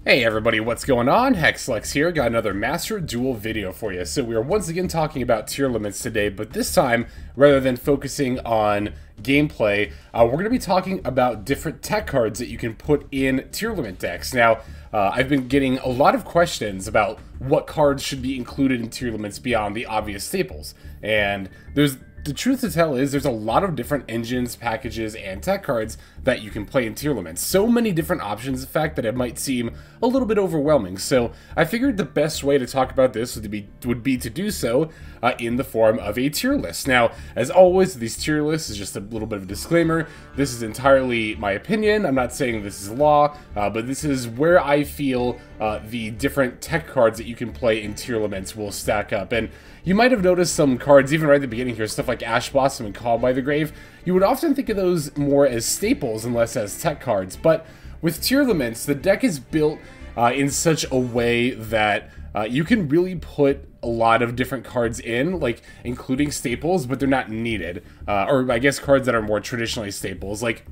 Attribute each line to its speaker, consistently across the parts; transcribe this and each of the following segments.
Speaker 1: Hey everybody, what's going on? Hexlex here, got another Master Duel video for you. So we are once again talking about Tearlaments today, but this time, rather than focusing on gameplay, we're going to be talking about different tech cards that you can put in Tearlament decks. Now, I've been getting a lot of questions about what cards should be included in Tearlaments beyond the obvious staples, and the truth to tell is there's a lot of different engines, packages, and tech cards that you can play in Tearlaments. So many different options, in fact, that it might seem a little bit overwhelming. So I figured the best way to talk about this would be to do so in the form of a tier list. Now, as always, these tier lists is just a little bit of a disclaimer. This is entirely my opinion. I'm not saying this is law, but this is where I feel the different tech cards that you can play in Tearlaments will stack up. And you might have noticed some cards, even right at the beginning here, stuff like Ash Blossom and Call by the Grave. You would often think of those more as staples and less as tech cards, but with Tearlaments, the deck is built in such a way that you can really put a lot of different cards in, like including staples, but they're not needed. Or I guess cards that are more traditionally staples, like,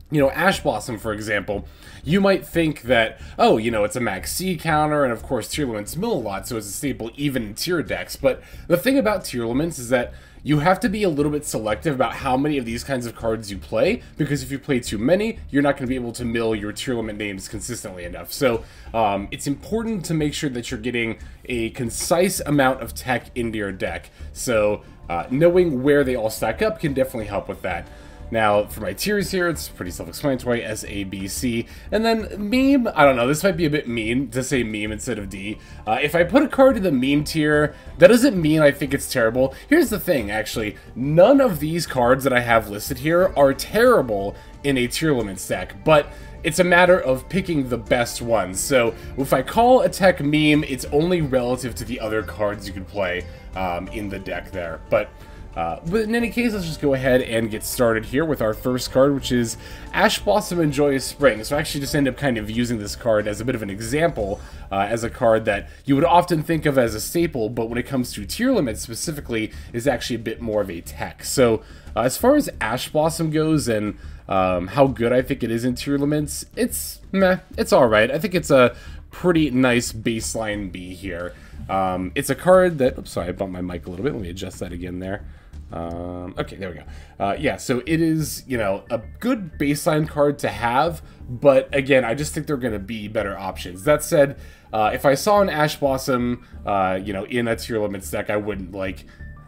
Speaker 1: you know, Ash Blossom, for example. You might think that, oh, you know, it's a max C counter, and of course Tearlaments mill a lot, so it's a staple even in tier decks. But the thing about Tearlaments is that you have to be a little bit selective about how many of these kinds of cards you play, because if you play too many, you're not going to be able to mill your Tearlament names consistently enough. So it's important to make sure that you're getting a concise amount of tech into your deck. So knowing where they all stack up can definitely help with that. Now, for my tiers here, it's pretty self-explanatory, S, A, B, C. And then meme, I don't know, this might be a bit mean to say meme instead of D. If I put a card in the meme tier, that doesn't mean I think it's terrible. Here's the thing, actually. None of these cards that I have listed here are terrible in a Tearlaments deck, but it's a matter of picking the best ones. So if I call a tech meme, it's only relative to the other cards you could play in the deck there. But in any case, let's just go ahead and get started here with our first card, which is Ash Blossom and Joyous Spring. So I actually just end up kind of using this card as a bit of an example, as a card that you would often think of as a staple, but when it comes to Tearlaments specifically, is actually a bit more of a tech. So as far as Ash Blossom goes and how good I think it is in Tearlaments, it's meh, it's alright. I think it's a pretty nice baseline B here. It's a card that, oops, sorry, I bumped my mic a little bit. Let me adjust that again there. Okay, there we go. Yeah, so it is, you know, a good baseline card to have, but again, I just think there are going to be better options. That said, if I saw an Ash Blossom, you know, in a Tearlaments deck, I wouldn't, like,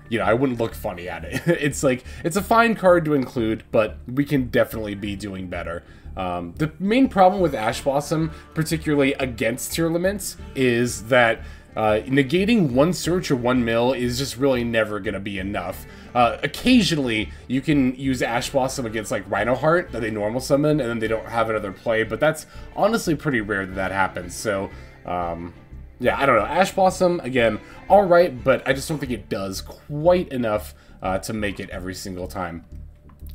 Speaker 1: you know, I wouldn't look funny at it. It's like, it's a fine card to include, but we can definitely be doing better. The main problem with Ash Blossom, particularly against Tearlaments, is that negating one search or one mill is just really never going to be enough. Occasionally, you can use Ash Blossom against like Rhino Heart that they normal summon, and then they don't have another play, but that's honestly pretty rare that that happens. So, yeah, I don't know. Ash Blossom, again, alright, but I just don't think it does quite enough to make it every single time.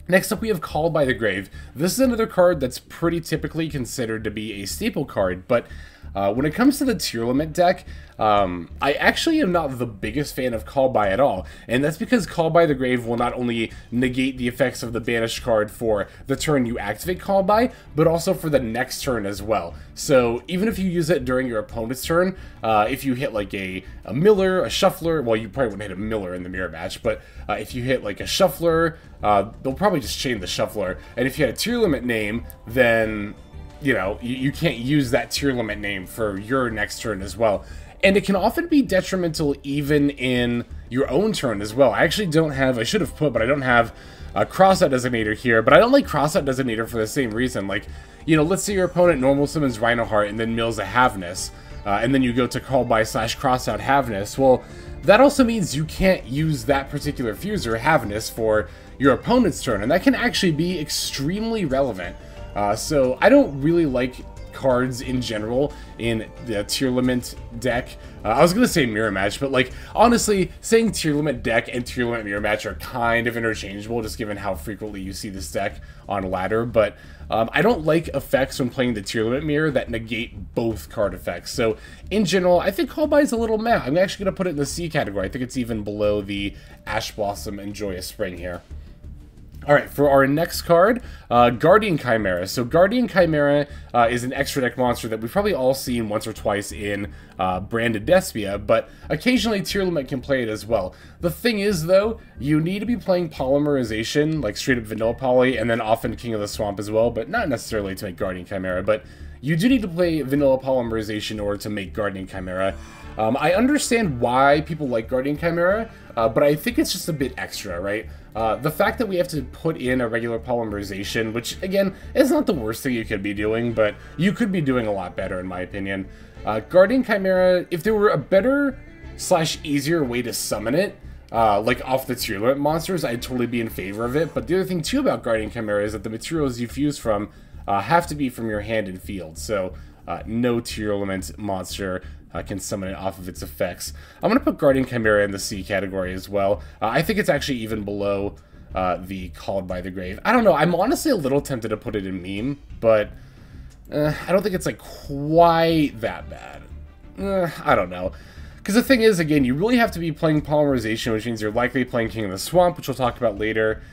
Speaker 1: Next up, we have Call by the Grave. This is another card that's pretty typically considered to be a staple card, but when it comes to the Tearlament deck, I actually am not the biggest fan of Call by at all, and that's because Call by the Grave will not only negate the effects of the banished card for the turn you activate Call by, but also for the next turn as well. So even if you use it during your opponent's turn, if you hit like a miller, a shuffler, well, you probably wouldn't hit a miller in the mirror match, but if you hit like a shuffler, they'll probably just chain the shuffler, and if you had a Tearlaments name, then you know, you can't use that Tearlaments name for your next turn as well. And it can often be detrimental even in your own turn as well. I actually don't have, I should have put, but I don't have a Crossout Designator here, but I don't like Crossout Designator for the same reason. Like, you know, let's say your opponent normal summons Rhino Heart and then mills a Havness, and then you go to Call by / Crossout Havness. Well, that also means you can't use that particular Fuser, Havness, for your opponent's turn, and that can actually be extremely relevant. So I don't really like cards in general in the Tearlament deck. I was going to say Mirror Match, but like, honestly, saying Tearlament deck and Tearlament Mirror Match are kind of interchangeable, just given how frequently you see this deck on ladder, but I don't like effects when playing the Tearlament Mirror that negate both card effects. So in general, I think Call by is a little meh. I'm actually going to put it in the C category. I think it's even below the Ash Blossom and Joyous Spring here. Alright, for our next card, Guardian Chimera. So Guardian Chimera is an extra deck monster that we've probably all seen once or twice in Branded Despia, but occasionally Tearlaments can play it as well. The thing is, though, you need to be playing Polymerization, like straight up Vanilla Poly, and then often King of the Swamp as well, but not necessarily to make Guardian Chimera, but you do need to play Vanilla Polymerization in order to make Guardian Chimera. I understand why people like Guardian Chimera, but I think it's just a bit extra, right? The fact that we have to put in a regular polymerization, which, again, is not the worst thing you could be doing, but you could be doing a lot better, in my opinion. Guardian Chimera, if there were a better / easier way to summon it, like off the Tearlaments monsters, I'd totally be in favor of it. But the other thing, too, about Guardian Chimera is that the materials you fuse from have to be from your hand and field, so no Tearlaments monster can summon it off of its effects. I'm going to put Guardian Chimera in the C category as well. I think it's actually even below the Called by the Grave. I don't know, I'm honestly a little tempted to put it in meme, but I don't think it's like quite that bad. I don't know. Because the thing is, again, you really have to be playing Polymerization, which means you're likely playing King of the Swamp, which we'll talk about later.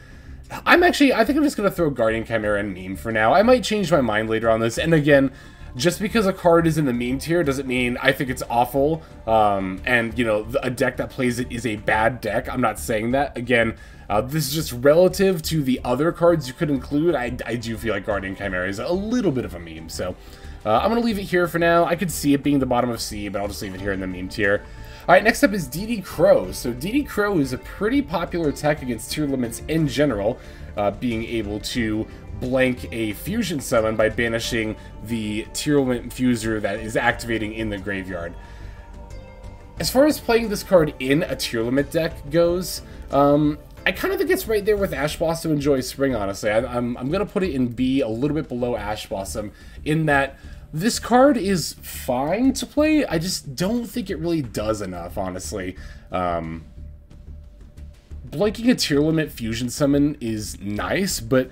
Speaker 1: I think I'm just going to throw Guardian Chimera in meme for now. I might change my mind later on this, and again, just because a card is in the meme tier doesn't mean I think it's awful, and, you know, a deck that plays it is a bad deck. I'm not saying that. Again, this is just relative to the other cards you could include. I do feel like Guardian Chimera is a little bit of a meme, so I'm going to leave it here for now. I could see it being the bottom of C, but I'll just leave it here in the meme tier. Alright, next up is DD Crow. So DD Crow is a pretty popular tech against Tearlaments in general, being able to blank a fusion summon by banishing the Tearlament Fuser that is activating in the graveyard. As far as playing this card in a Tearlament deck goes, I kind of think it's right there with Ash Blossom and Joy Spring, honestly. I'm going to put it in B, a little bit below Ash Blossom, in that this card is fine to play. I just don't think it really does enough, honestly. Blanking a Tearlaments fusion summon is nice, but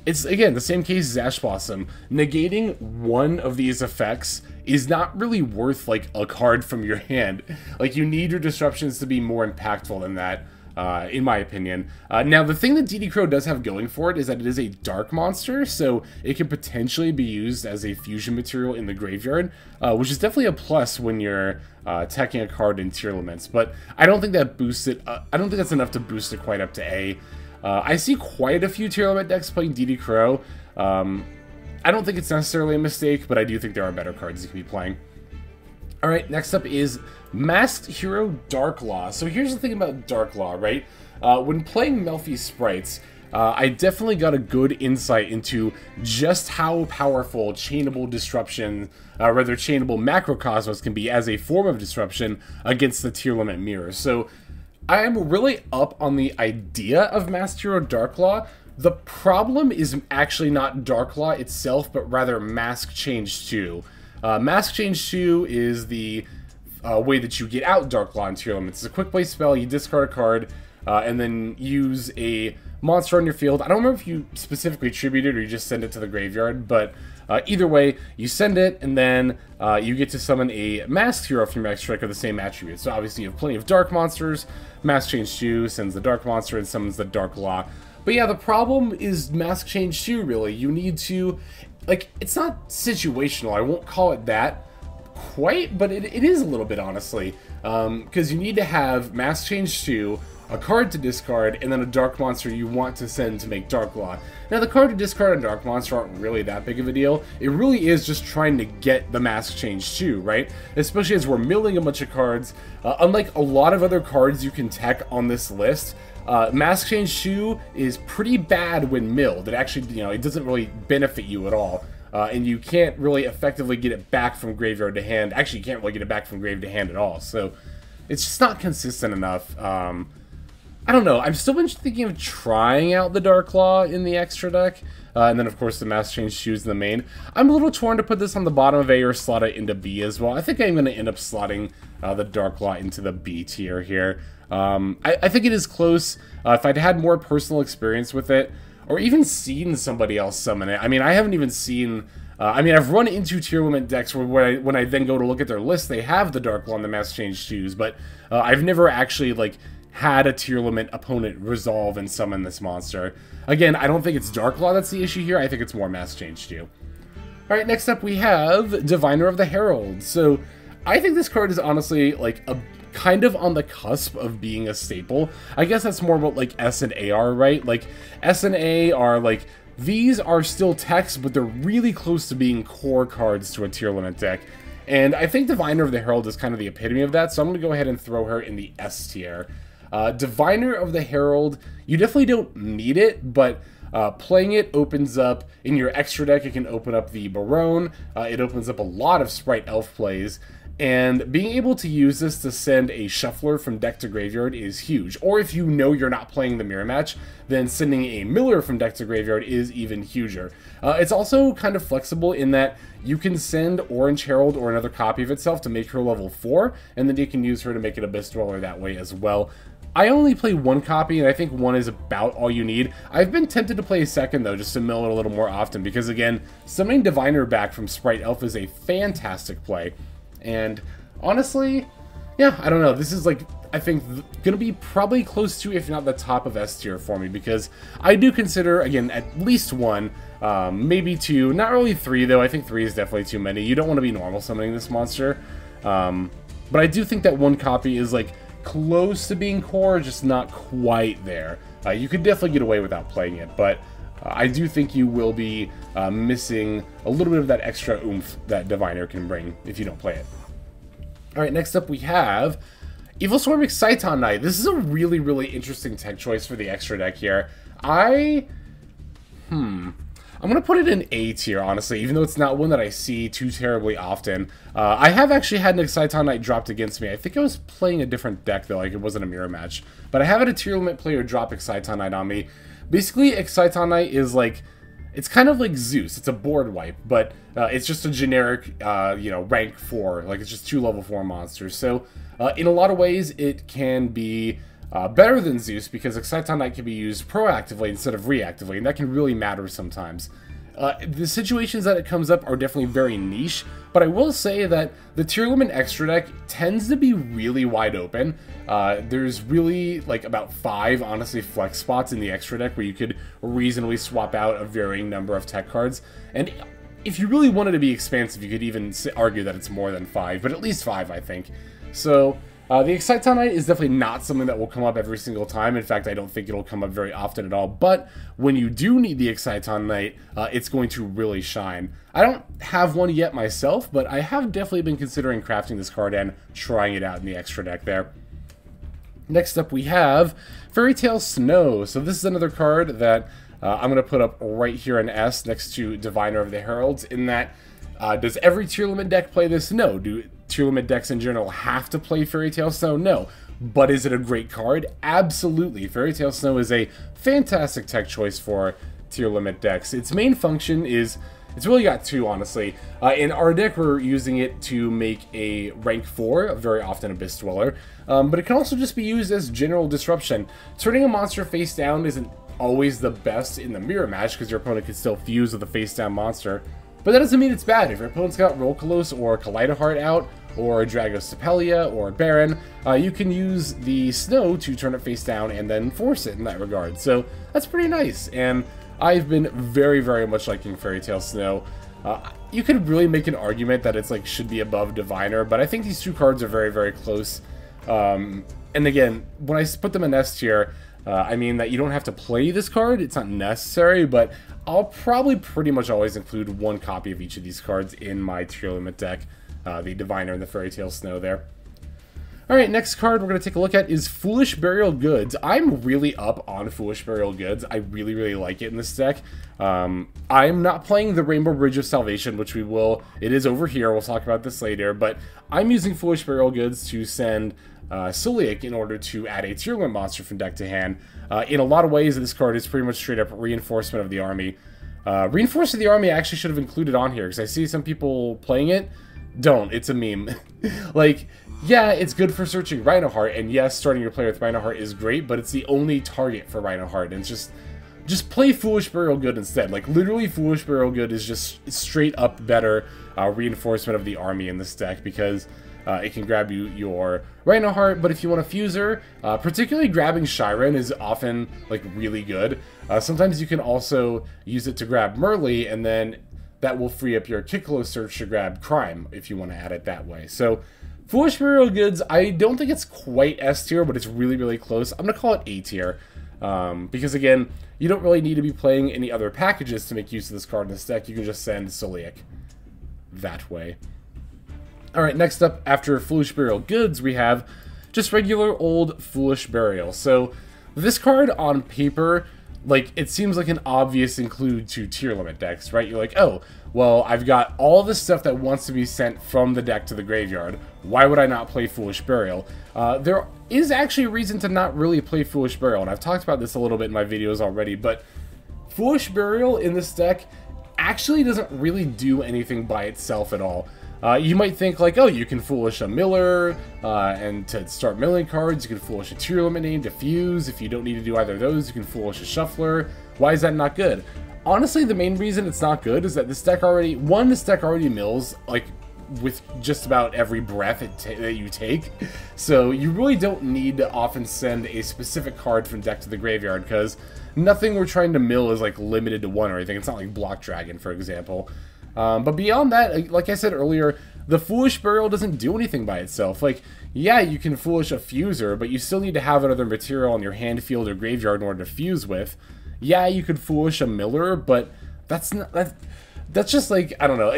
Speaker 1: it's, again, the same case as Ash Blossom. Negating one of these effects is not really worth, like, a card from your hand. Like, you need your disruptions to be more impactful than that, in my opinion. Now, the thing that DD Crow does have going for it is that it is a dark monster, so it can potentially be used as a fusion material in the graveyard, which is definitely a plus when you're attacking a card in Tearlaments. But I don't think that boosts it. I don't think that's enough to boost it quite up to A. I see quite a few Tearlaments decks playing DD Crow. I don't think it's necessarily a mistake, but I do think there are better cards you can be playing. Alright, next up is Masked Hero Darklaw. So here's the thing about Darklaw, right? When playing Melfi Sprites, I definitely got a good insight into just how powerful Chainable Disruption, rather Chainable Macrocosmos can be as a form of disruption against the Tearlaments Mirror. So I'm really up on the idea of Masked Hero Darklaw. The problem is actually not Darklaw itself, but rather Mask Change 2. Mask Change 2 is the way that you get out Darklaw in Tearlaments. It's a quick play spell, you discard a card, and then use a monster on your field. I don't remember if you specifically tribute it or you just send it to the graveyard, but either way, you send it, and then you get to summon a Masked Hero from your extra deck of the same attribute. So obviously you have plenty of dark monsters. Mask Change 2 sends the dark monster and summons the Darklaw. But yeah, the problem is Mask Change 2, really. You need to, like, it's not situational. I won't call it that quite, but it is a little bit, honestly. Because you need to have Mask Change 2, a card to discard, and then a dark monster you want to send to make Darklaw. Now, the card to discard and dark monster aren't really that big of a deal. It really is just trying to get the Mask Change 2, right? Especially as we're milling a bunch of cards. Unlike a lot of other cards you can tech on this list, Mask Change 2 is pretty bad when milled. It actually, you know, it doesn't really benefit you at all. And you can't really effectively get it back from graveyard to hand. Actually, you can't really get it back from grave to hand at all. So, it's just not consistent enough. I don't know. I've still been thinking of trying out the Darklaw in the extra deck. And then, of course, the Mask Change 2 in the main. I'm a little torn to put this on the bottom of A or slot it into B as well. I think I'm going to end up slotting the Darklaw into the B tier here. I think it is close. If I'd had more personal experience with it, or even seen somebody else summon it. I mean, I haven't even seen... I mean, I've run into Tearlaments decks where when I then go to look at their list, they have the Darklaw and the Mask Change 2s, but I've never actually, like, had a Tearlament opponent resolve and summon this monster. Again, I don't think it's Dark Law that's the issue here. I think it's more Mass Change too. Alright, next up we have Diviner of the Herald. So, I think this card is honestly, like, a kind of on the cusp of being a staple. I guess that's more what, like, S and A are, right? Like, S and A are, like, these are still techs, but they're really close to being core cards to a Tearlament deck. And I think Diviner of the Herald is kind of the epitome of that, so I'm going to go ahead and throw her in the S tier. Diviner of the Herald, you definitely don't need it, but playing it opens up, in your extra deck, it can open up the Barone, it opens up a lot of Sprite Elf plays, and being able to use this to send a Shuffler from deck to graveyard is huge. Or if you know you're not playing the mirror match, then sending a Miller from deck to graveyard is even huger. It's also kind of flexible in that you can send Orange Herald or another copy of itself to make her level 4, and then you can use her to make it Abyss Dweller that way as well. I only play one copy, and I think one is about all you need. I've been tempted to play a second, though, just to mill it a little more often, because, again, summoning Diviner back from Sprite Elf is a fantastic play. And, honestly, yeah, I don't know. This is, like, I think, gonna be probably close to, if not the top of S tier for me, because I do consider, again, at least one, maybe two, not really three, though. I think three is definitely too many. You don't want to be normal summoning this monster. But I do think that one copy is, like, close to being core, just not quite there. You could definitely get away without playing it, but I do think you will be missing a little bit of that extra oomph that Diviner can bring if you don't play it. Alright, next up we have Evil Swarm Exciton Knight. This is a really, really interesting tech choice for the extra deck here. I'm going to put it in A tier, honestly, even though it's not one that I see too terribly often. I have actually had an Exciton Knight dropped against me. I think I was playing a different deck, though, like it wasn't a mirror match. But I have had a Tearlament player drop Exciton Knight on me. Basically, Exciton Knight is like, it's kind of like Zeus. It's a board wipe, but it's just a generic, you know, rank 4. Like, it's just 2 level 4 monsters. So, in a lot of ways, it can be better than Zeus, because Exciton Knight can be used proactively instead of reactively, and that can really matter sometimes. The situations that it comes up are definitely very niche, but I will say that the Tearlament extra deck tends to be really wide open. There's really, like, about 5, honestly, flex spots in the extra deck where you could reasonably swap out a varying number of tech cards, and if you really wanted to be expansive, you could even argue that it's more than 5, but at least 5, I think. So, the Exciton Knight is definitely not something that will come up every single time. In fact, I don't think it'll come up very often at all. But when you do need the Exciton Knight, it's going to really shine. I don't have one yet myself, but I have definitely been considering crafting this card and trying it out in the extra deck there. Next up, we have Fairy Tale Snow. So this is another card that I'm going to put up right here in S next to Diviner of the Heralds, in that does every Tearlament deck play this? No. Do Tearlament decks in general have to play Fairy Tale Snow? No. But is it a great card? Absolutely. Fairy Tale Snow is a fantastic tech choice for Tearlament decks. Its main function is, it's really got 2, honestly. In our deck, we're using it to make a rank 4, very often Abyss Dweller, but it can also just be used as general disruption. Turning a monster face down isn't always the best in the mirror match, because your opponent can still fuse with a face down monster. But that doesn't mean it's bad. If your opponent's got Rolkalos or Kaleidoheart out, or Dragostapelia or Baron, you can use the Snow to turn it face down and then force it in that regard. So that's pretty nice, and I've been very, very much liking Fairy Tale Snow. You could really make an argument that it's like should be above Diviner, but I think these 2 cards are very, very close. And again, when I put them in S tier, I mean that you don't have to play this card, it's not necessary, but I'll probably pretty much always include 1 copy of each of these cards in my Tearlament deck, the Diviner and the Fairy Tale Snow there. Alright, next card we're going to take a look at is Foolish Burial Goods. I'm really up on Foolish Burial Goods. I really, really like it in this deck. I'm not playing the Rainbow Bridge of Salvation, which we will, it is over here, we'll talk about this later, but I'm using Foolish Burial Goods to send Celiac in order to add a Tearlament monster from deck to hand. In a lot of ways, this card is pretty much straight up reinforcement of the army. Reinforcement of the army I actually should have included on here, because I see some people playing it. Don't, it's a meme. Like, yeah, it's good for searching Rhinoheart, and yes, starting your player with Rhinoheart is great, but it's the only target for Rhinoheart, and it's just just play Foolish Burial Good instead. Like, literally, Foolish Burial Good is just straight up better reinforcement of the army in this deck, because it can grab you your Rhino Heart, but if you want a Fuser, particularly grabbing Shiren is often, like, really good. Sometimes you can also use it to grab Merle, and then that will free up your Kiklo search to grab Crime, if you want to add it that way. So, Foolish Burial Goods, I don't think it's quite S tier, but it's really, really close. I'm going to call it A tier. Because, again, you don't really need to be playing any other packages to make use of this card in this deck. You can just send Soliak that way. Alright, next up, after Foolish Burial Goods, we have just regular old Foolish Burial. So, this card on paper, like, it seems like an obvious include to tier limit decks, right? You're like, oh, well, I've got all this stuff that wants to be sent from the deck to the graveyard. Why would I not play Foolish Burial? There is actually a reason to not really play Foolish Burial, and I've talked about this a little bit in my videos already, but Foolish Burial in this deck actually doesn't really do anything by itself at all. You might think, like, oh, you can Foolish a Miller, and to start milling cards, you can Foolish a tier limit name to fuse. If you don't need to do either of those, you can Foolish a Shuffler. Why is that not good? Honestly, the main reason it's not good is that this deck already, this deck already mills, like, with just about every breath that you take. So you really don't need to often send a specific card from deck to the graveyard, because nothing we're trying to mill is, like, limited to one or anything. It's not like Block Dragon, for example. But beyond that, like I said earlier, the Foolish Burial doesn't do anything by itself. Like, yeah, you can Foolish a Fuser, but you still need to have another material on your hand, field, or graveyard in order to fuse with. Yeah, you could Foolish a Miller, but that's not, that's just like, I don't know,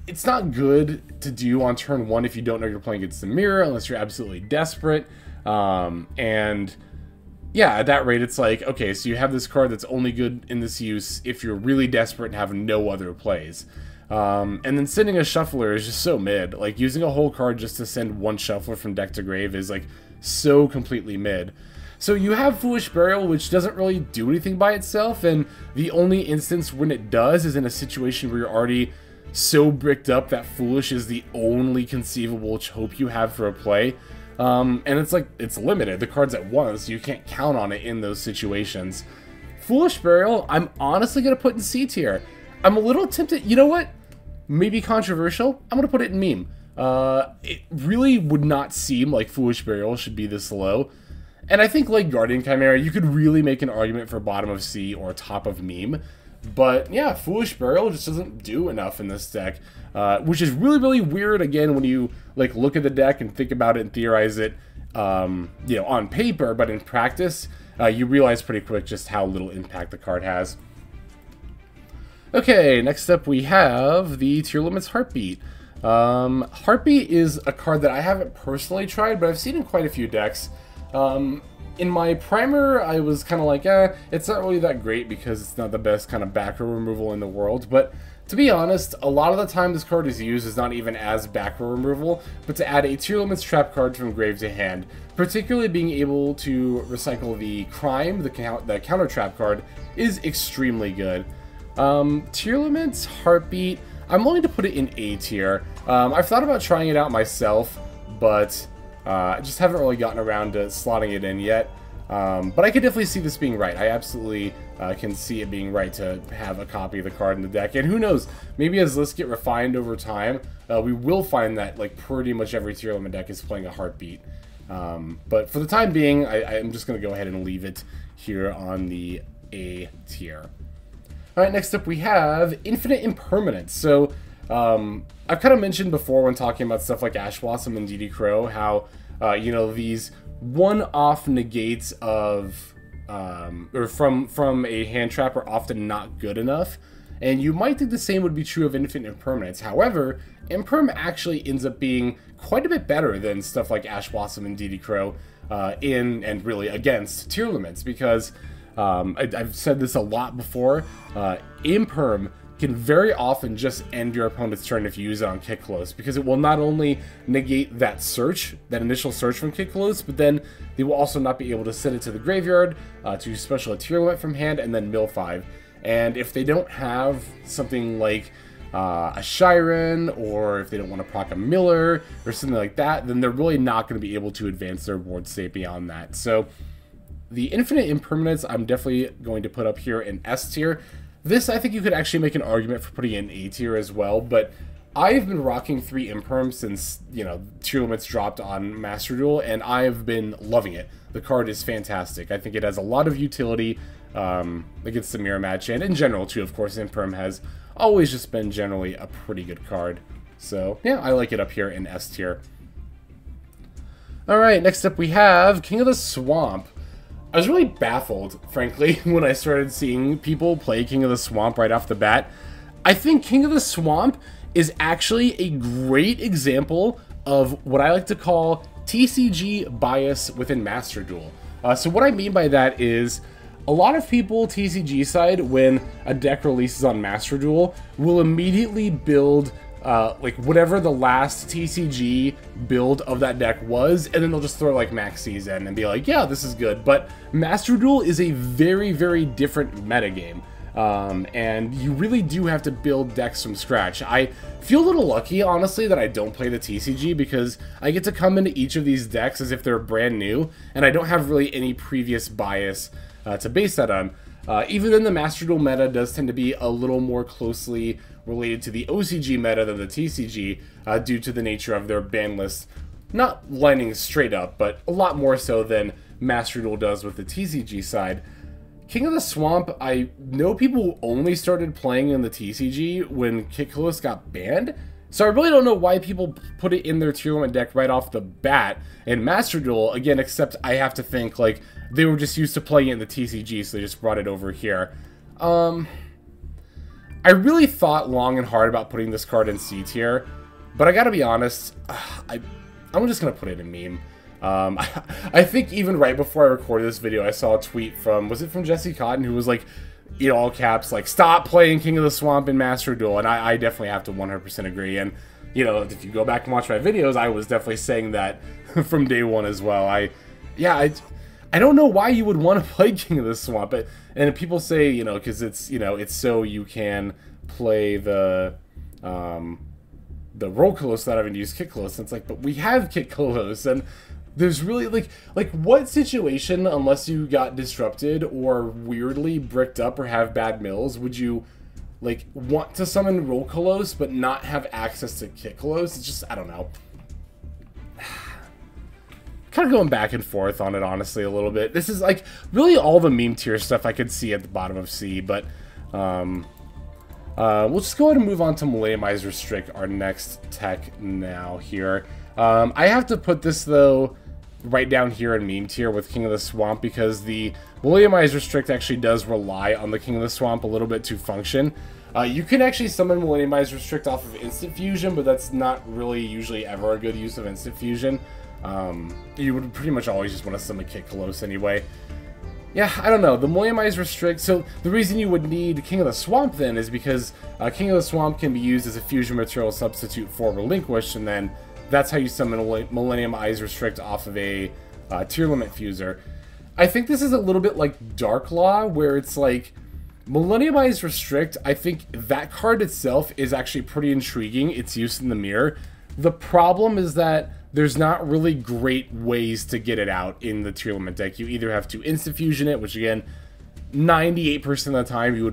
Speaker 1: it's not good to do on turn 1 if you don't know you're playing against the mirror, unless you're absolutely desperate. And yeah, at that rate, it's like, okay, so you have this card that's only good in this use if you're really desperate and have no other plays. And then sending a Shuffler is just so mid. Like, using a whole card just to send one Shuffler from deck to grave is, like, so completely mid. So you have Foolish Burial, which doesn't really do anything by itself, and the only instance when it does is in a situation where you're already so bricked up that Foolish is the only conceivable hope you have for a play. And it's like, it's limited. The card's at 1, so you can't count on it in those situations. Foolish Burial, I'm honestly going to put in C tier. I'm a little tempted, you know what? Maybe controversial. I'm going to put it in meme. It really would not seem like Foolish Burial should be this low. And I think, like Guardian Chimera, you could really make an argument for bottom of C or top of meme. But yeah, Foolish Burial just doesn't do enough in this deck, which is really, really weird. Again, when you like look at the deck and think about it and theorize it, you know, on paper, but in practice, you realize pretty quick just how little impact the card has. Okay, next up we have the Tearlaments Heartbeat. Heartbeat is a card that I haven't personally tried, but I've seen in quite a few decks. In my primer, I was kind of like, it's not really that great because it's not the best kind of back row removal in the world. But to be honest, a lot of the time this card is used is not even as back row removal, but to add a Tearlaments trap card from grave to hand. Particularly being able to recycle the Crime, the counter trap card, is extremely good. Tearlaments Heartbeat, I'm willing to put it in A tier. I've thought about trying it out myself, but I just haven't really gotten around to slotting it in yet. But I could definitely see this being right. I absolutely can see it being right to have a copy of the card in the deck. And who knows, maybe as lists get refined over time, we will find that like pretty much every Tearlament deck is playing a Heartbeat. But for the time being, I'm just going to go ahead and leave it here on the A tier. Alright, next up we have Infinite Impermanence. So, I've kind of mentioned before when talking about stuff like Ash Blossom and DD Crow how, you know, these one-off negates of, or from a hand trap are often not good enough. And you might think the same would be true of Infinite Impermanence. However, Imperm actually ends up being quite a bit better than stuff like Ash Blossom and DD Crow in and really against Tearlaments, because I've said this a lot before, Imperm can very often just end your opponent's turn if you use it on Kick Close, because it will not only negate that search, that initial search from Kick Close, but then they will also not be able to send it to the graveyard to special a Tearlament from hand and then mill 5. And if they don't have something like a Shiren, or if they don't want to proc a Miller or something like that, then they're really not going to be able to advance their board state beyond that. So The Infinite Impermanence I'm definitely going to put up here in S tier. This, I think you could actually make an argument for putting it in A tier as well, but I've been rocking 3 Imperms since, you know, Tearlaments dropped on Master Duel, and I've been loving it. The card is fantastic. I think it has a lot of utility against the mirror match, and in general, too, of course, Imperm has always just been generally a pretty good card. So, yeah, I like it up here in S tier. Alright, next up we have King of the Swamp. I was really baffled, frankly, when I started seeing people play King of the Swamp right off the bat. I think King of the Swamp is actually a great example of what I like to call TCG bias within Master Duel. So what I mean by that is, a lot of people TCG side, when a deck releases on Master Duel, will immediately build like whatever the last TCG build of that deck was, and then they'll just throw like Max Season and be like, yeah, this is good. But Master Duel is a very, very different metagame. And you really do have to build decks from scratch. I feel a little lucky, honestly, that I don't play the TCG, because I get to come into each of these decks as if they're brand new, and I don't have really any previous bias to base that on. Even then, the Master Duel meta does tend to be a little more closely related to the OCG meta than the TCG, due to the nature of their ban list not lining straight up, but a lot more so than Master Duel does with the TCG side. King of the Swamp, I know people only started playing in the TCG when Kitclose got banned, so I really don't know why people put it in their Tearlament deck right off the bat in Master Duel, again, except I have to think, like, they were just used to playing it in the TCG, so they just brought it over here. I really thought long and hard about putting this card in C tier, but I gotta be honest, I'm just gonna put it in meme. I think even right before I recorded this video, I saw a tweet from, was it from Jesse Cotton, who was like, in all caps, like, stop playing King of the Swamp in Master Duel, and I definitely have to 100% agree, and, you know, if you go back and watch my videos, I was definitely saying that from day one as well. I don't know why you would want to play King of the Swamp, and people say, you know, because it's, you know, it's so you can play the Rolcolos without having to use Kitclose, and it's like, but we have Kitclose, and there's really, like what situation, unless you got disrupted or weirdly bricked up or have bad mills, would you, like, want to summon Rolcolos but not have access to Kitclose? It's just, I don't know. Kind of going back and forth on it, honestly, a little bit. This is, like, really all the meme tier stuff I could see at the bottom of C, but, we'll just go ahead and move on to Millenniumize Restrict, our next tech now here. I have to put this, though, right down here in meme tier with King of the Swamp, because the Millenniumize Restrict actually does rely on the King of the Swamp a little bit to function. You can actually summon Millenniumize Restrict off of Instant Fusion, but that's not really usually ever a good use of Instant Fusion. You would pretty much always just want to summon Kitclose anyway. Yeah, I don't know. The Millenniumize Restrict, so the reason you would need King of the Swamp then is because King of the Swamp can be used as a fusion material substitute for Relinquish, and then that's how you summon Millenniumize Restrict off of a Tearlament Fuser. I think this is a little bit like Dark Law, where it's like, Millenniumize Restrict, I think that card itself is actually pretty intriguing, its use in the mirror. The problem is that there's not really great ways to get it out in the Tearlament deck. You either have to Instant Fusion it, which again, 98% of the time you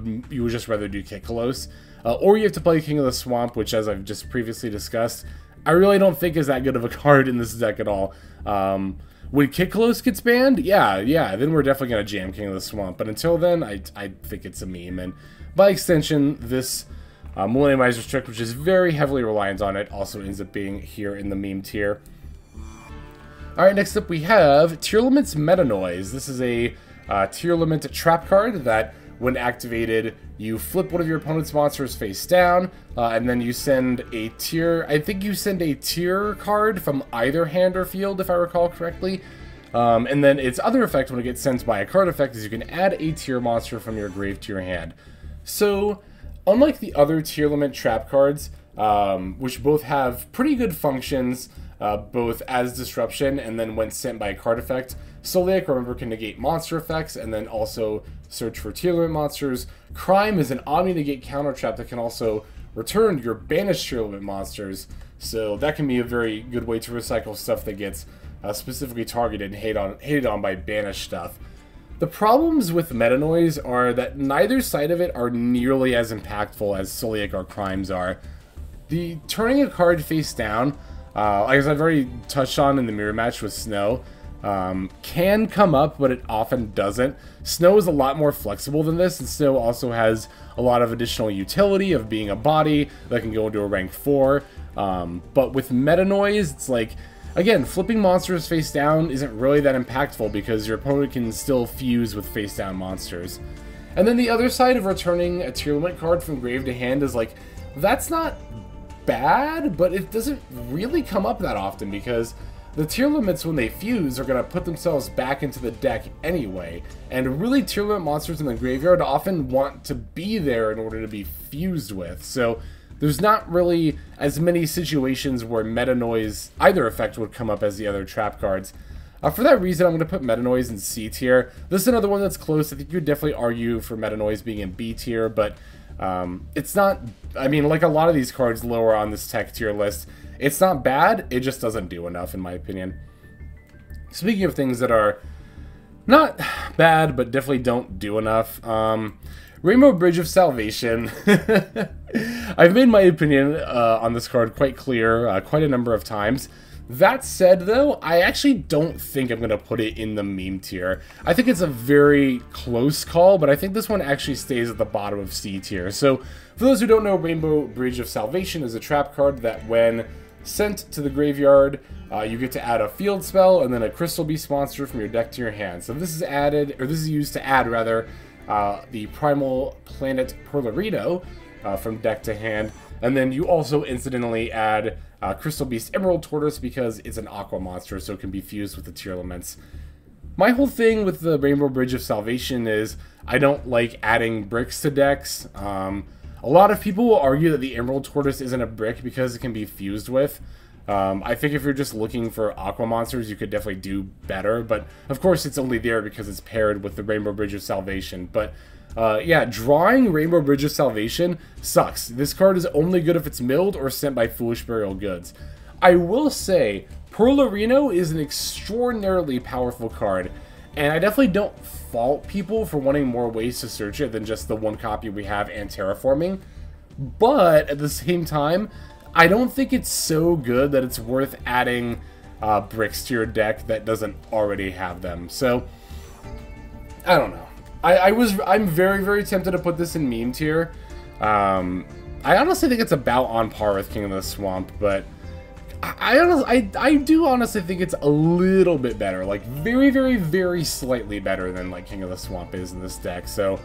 Speaker 1: would just rather do Kitclose, or you have to play King of the Swamp, which, as I've just previously discussed, I really don't think is that good of a card in this deck at all. When Kitclose gets banned, yeah, then we're definitely going to jam King of the Swamp. But until then, I think it's a meme. And by extension, this Millenniumize Restrict, which is very heavily reliant on it, also ends up being here in the meme tier. Alright, next up we have Tearlament's Meta Noise. This is a Tearlament trap card that, when activated, you flip one of your opponent's monsters face down, and then you send a tier, I think you send a tier card from either hand or field, if I recall correctly. And then its other effect when it gets sent by a card effect is you can add a tier monster from your grave to your hand. So, unlike the other Tearlament trap cards, which both have pretty good functions, both as disruption and then when sent by a card effect, Soliac, remember, can negate monster effects and then also search for Tearlament monsters. Crime is an omni-negate counter trap that can also return your banished Tearlament monsters, so that can be a very good way to recycle stuff that gets specifically targeted and hated on by banished stuff. The problems with Meta Noise are that neither side of it are nearly as impactful as Solic or Crimes are. The turning a card face down, as I've already touched on in the mirror match with Snow, can come up, but it often doesn't. Snow is a lot more flexible than this, and Snow also has a lot of additional utility of being a body that can go into a rank 4. But with Meta Noise, it's like, again, flipping monsters face down isn't really that impactful because your opponent can still fuse with face down monsters. And then the other side of returning a Tearlament card from grave to hand is like, that's not bad, but it doesn't really come up that often because the Tearlaments, when they fuse, are going to put themselves back into the deck anyway. And really, Tearlament monsters in the graveyard often want to be there in order to be fused with. So there's not really as many situations where Meta Noise, either effect, would come up as the other trap cards. For that reason, I'm going to put Meta Noise in C tier. This is another one that's close. I think you would definitely argue for Meta Noise being in B tier, but it's not, I mean, like a lot of these cards lower on this tech tier list, it's not bad, it just doesn't do enough, in my opinion. Speaking of things that are not bad, but definitely don't do enough, Rainbow Bridge of Salvation. I've made my opinion on this card quite clear quite a number of times. That said, though, I actually don't think I'm going to put it in the meme tier. I think it's a very close call, but I think this one actually stays at the bottom of C tier. So, for those who don't know, Rainbow Bridge of Salvation is a trap card that when sent to the graveyard, you get to add a field spell and then a Crystal Beast monster from your deck to your hand. So this is added, or this is used to add, rather, the Primal Planet Perlerino from deck to hand. And then you also incidentally add Crystal Beast Emerald Tortoise because it's an aqua monster, so it can be fused with the Tearlaments. My whole thing with the Rainbow Bridge of Salvation is I don't like adding bricks to decks. A lot of people will argue that the Emerald Tortoise isn't a brick because it can be fused with. I think if you're just looking for aqua monsters, you could definitely do better, but of course it's only there because it's paired with the Rainbow Bridge of Salvation. But yeah, drawing Rainbow Bridge of Salvation sucks. This card is only good if it's milled or sent by Foolish Burial Goods. I will say, Perlerino is an extraordinarily powerful card, and I definitely don't fault people for wanting more ways to search it than just the one copy we have and terraforming. But at the same time, I don't think it's so good that it's worth adding bricks to your deck that doesn't already have them. So, I don't know. I'm very, very tempted to put this in meme tier. I honestly think it's about on par with King of the Swamp, but I do honestly think it's a little bit better. Like, very, very, very slightly better than, like, King of the Swamp is in this deck. So,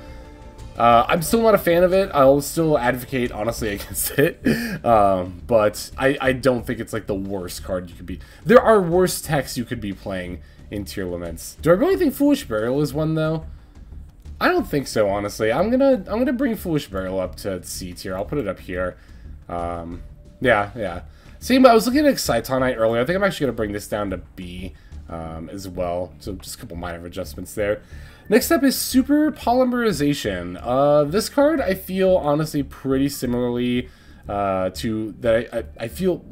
Speaker 1: I'm still not a fan of it. I'll still advocate, honestly, against it. But I don't think it's, like, the worst card you could be. There are worse techs you could be playing in Tearlaments. Do I really think Foolish Burial is one, though? I don't think so, honestly. I'm gonna bring Foolish Burial up to C tier. I'll put it up here. Yeah. See, but I was looking at Excitonite earlier. I think I'm actually gonna bring this down to B as well. So just a couple minor adjustments there. Next up is Super Polymerization. This card I feel honestly pretty similarly to that. I feel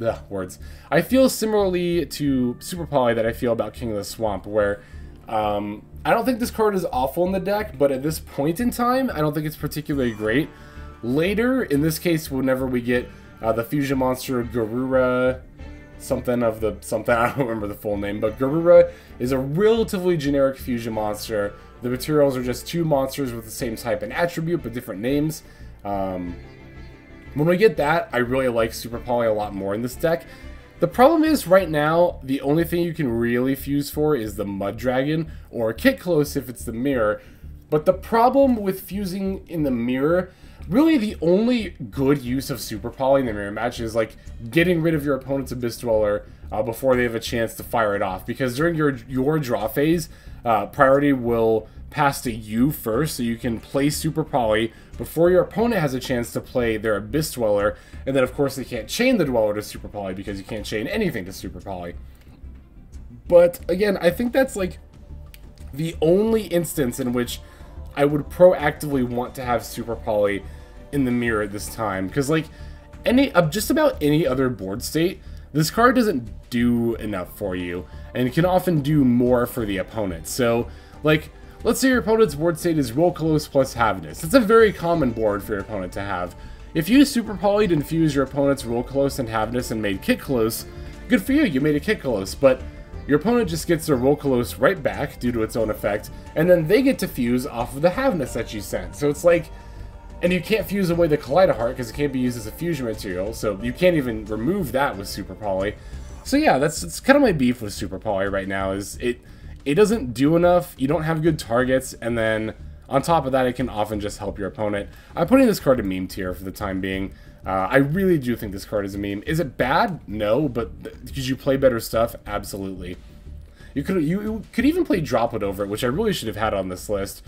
Speaker 1: I feel similarly to Super Poly that I feel about King of the Swamp, where I don't think this card is awful in the deck, but at this point in time, I don't think it's particularly great. Later, in this case, whenever we get the fusion monster Garura, something, I don't remember the full name, but Garura is a relatively generic fusion monster. The materials are just two monsters with the same type and attribute, but different names. When we get that, I really like Super Poly a lot more in this deck. The problem is, right now, the only thing you can really fuse for is the Mud Dragon, or Kit Close if it's the mirror. But the problem with fusing in the mirror, really the only good use of Super Poly in the mirror match is like getting rid of your opponent's Abyss Dweller before they have a chance to fire it off. Because during your draw phase, priority will pass to you first, so you can play Super Poly before your opponent has a chance to play their Abyss Dweller, and then of course they can't chain the Dweller to Super Poly because you can't chain anything to Super Poly. But again, I think that's like the only instance in which I would proactively want to have Super Poly in the mirror at this time, because like just about any other board state, this card doesn't do enough for you, and it can often do more for the opponent. So like, let's say your opponent's board state is Roll Close plus Havness. It's a very common board for your opponent to have. If you Super Poly'd and fused your opponent's Roll Close and Havness and made Kick Close, good for you, you made a Kick Close, but your opponent just gets their Roll Close right back due to its own effect, and then they get to fuse off of the Havness that you sent. So it's like, and you can't fuse away the Collider Heart because it can't be used as a fusion material, so you can't even remove that with Super Poly. So yeah, that's kind of my beef with Super Poly right now, is it doesn't do enough, you don't have good targets, and then on top of that, it can often just help your opponent. I'm putting this card in meme tier for the time being. I really do think this card is a meme. Is it bad? No, but could you play better stuff? Absolutely. You could even play Droplet over it, which I really should have had on this list.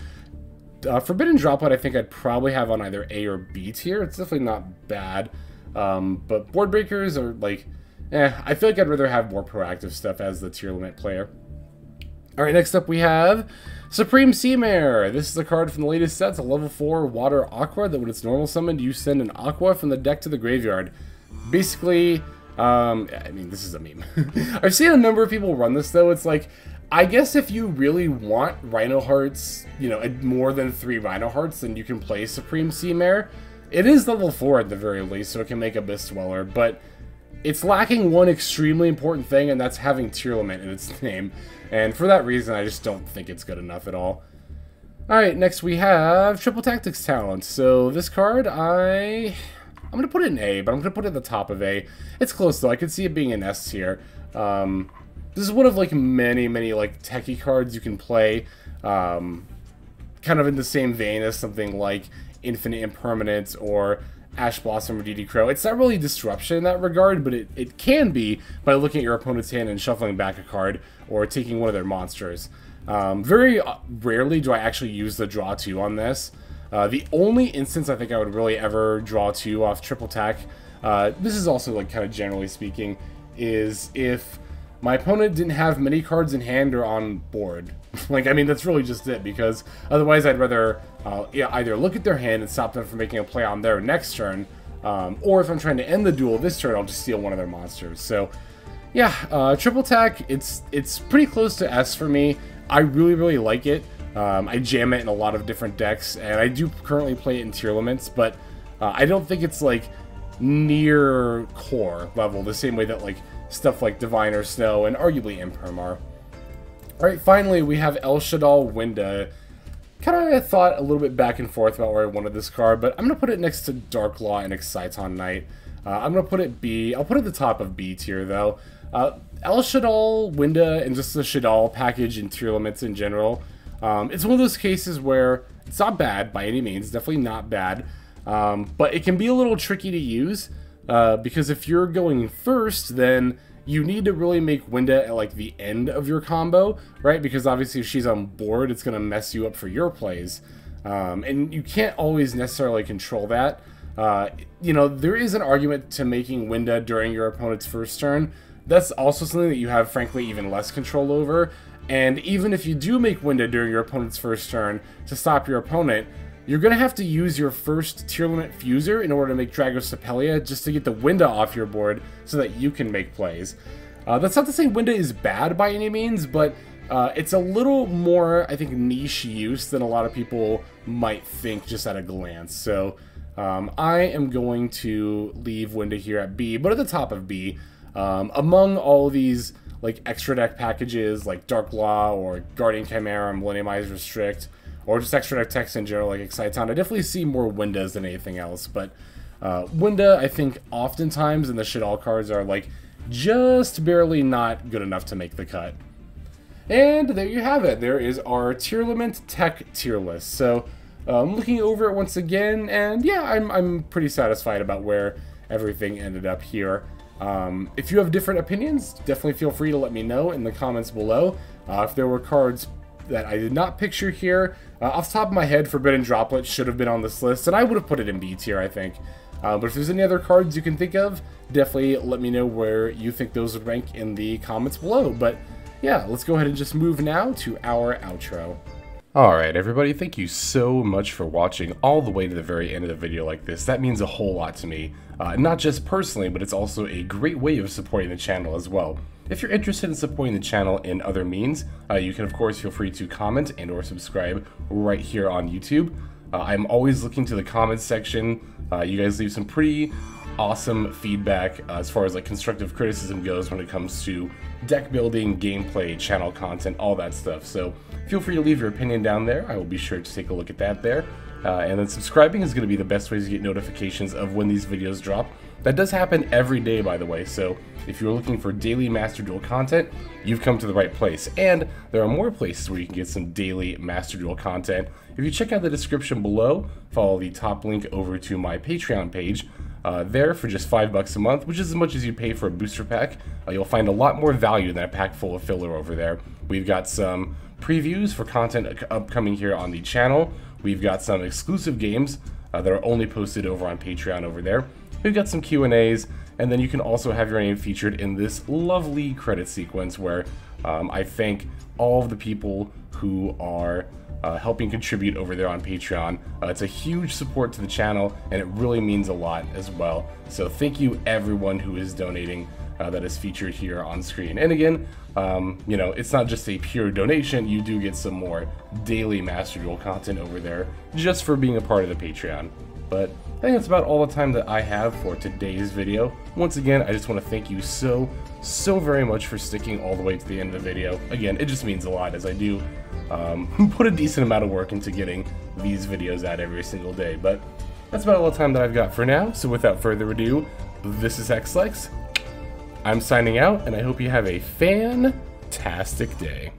Speaker 1: Forbidden Droplet, I think I'd probably have on either A or B tier. It's definitely not bad. But Board Breakers are like, I feel like I'd rather have more proactive stuff as the tier limit player. Alright, next up we have Supreme Seamare. This is a card from the latest set. It's a level 4 water aqua that when it's normal summoned, you send an aqua from the deck to the graveyard. Basically, I mean, this is a meme. I've seen a number of people run this though. It's like, I guess if you really want Rhino Hearts, you know, more than 3 Rhino Hearts, then you can play Supreme Seamare. It is level 4 at the very least, so it can make Abyss Dweller, but it's lacking one extremely important thing, and that's having Tearlament in its name. And for that reason, I just don't think it's good enough at all. Alright, next we have Triple Tactics Talent. So this card, I'm going to put it in A, but I'm going to put it at the top of A. It's close though, I could see it being an S tier. This is one of like many like techie cards you can play. Kind of in the same vein as something like Infinite Impermanence or Ash Blossom or DD Crow. It's not really disruption in that regard, but it can be by looking at your opponent's hand and shuffling back a card or taking one of their monsters. Very rarely do I actually use the draw 2 on this. The only instance I think I would really ever draw 2 off Triple Tac, this is also like kind of generally speaking, is if my opponent didn't have many cards in hand or on board. Like, I mean, that's really just it, because otherwise I'd rather either look at their hand and stop them from making a play on their next turn, or if I'm trying to end the duel this turn, I'll just steal one of their monsters. So, yeah, Triple Tac, it's pretty close to S for me. I really like it. I jam it in a lot of different decks, and I do currently play it in Tearlaments, but I don't think it's, like, near core level, the same way that, like, stuff like Diviner Snow and arguably Imperm are. Alright, finally, we have El Shaddoll Winda. Kind of thought a little bit back and forth about where I wanted this card, but I'm going to put it next to Dark Law and Exciton Knight. I'm going to put it B. I'll put it at the top of B tier, though. El Shaddoll Winda and just the Shaddoll package and Tearlaments in general. It's one of those cases where it's not bad by any means, definitely not bad, but it can be a little tricky to use, because if you're going first, then you need to really make Winda at like the end of your combo, right? Because obviously if she's on board, it's going to mess you up for your plays. And you can't always necessarily control that. You know, there is an argument to making Winda during your opponent's first turn. That's also something that you have, frankly, even less control over. And even if you do make Winda during your opponent's first turn to stop your opponent, you're going to have to use your first Tearlament Fuser in order to make Dragostapelia just to get the Winda off your board so that you can make plays. That's not to say Winda is bad by any means, but it's a little more, I think, niche use than a lot of people might think just at a glance. So I am going to leave Winda here at B, but at the top of B. Among all of these like extra deck packages like Dark Law or Guardian Chimera, Millenniumize Restrict, or just extra deck text in general like Exciton, I definitely see more Windas than anything else. But Winda, I think oftentimes in the Shaddoll cards are like just barely not good enough to make the cut. And there you have it. There is our Tearlament Tech tier list. So I'm looking over it once again, and yeah, I'm pretty satisfied about where everything ended up here. If you have different opinions, definitely feel free to let me know in the comments below. If there were cards that I did not picture here, off the top of my head, Forbidden Droplet should have been on this list, and I would have put it in B tier, I think. But if there's any other cards you can think of, definitely let me know where you think those would rank in the comments below. But yeah, let's go ahead and just move now to our outro. Alright everybody, thank you so much for watching all the way to the very end of the video like this. That means a whole lot to me. Not just personally, but it's also a great way of supporting the channel as well. If you're interested in supporting the channel in other means, you can of course feel free to comment and or subscribe right here on YouTube. I'm always looking to the comments section. You guys leave some pretty awesome feedback as far as like constructive criticism goes when it comes to deck building, gameplay, channel content, all that stuff. So feel free to leave your opinion down there. I will be sure to take a look at that there. And then subscribing is going to be the best way to get notifications of when these videos drop. That does happen every day, by the way, so if you're looking for daily Master Duel content, you've come to the right place. And there are more places where you can get some daily Master Duel content. If you check out the description below, follow the top link over to my Patreon page. There for just $5 a month, which is as much as you pay for a booster pack, you'll find a lot more value than a pack full of filler over there. We've got some previews for content upcoming here on the channel. We've got some exclusive games that are only posted over on Patreon over there. We've got some Q&As, and then you can also have your name featured in this lovely credit sequence where I thank all of the people who are helping contribute over there on Patreon. It's a huge support to the channel, and it really means a lot as well. So thank you everyone who is donating that is featured here on screen. And again, you know, it's not just a pure donation, you do get some more daily Master Duel content over there just for being a part of the Patreon. But I think that's about all the time that I have for today's video. Once again, I just want to thank you so very much for sticking all the way to the end of the video. Again, it just means a lot as I do put a decent amount of work into getting these videos out every single day. But that's about all the time that I've got for now, so without further ado, this is Xlex. I'm signing out, and I hope you have a fantastic day.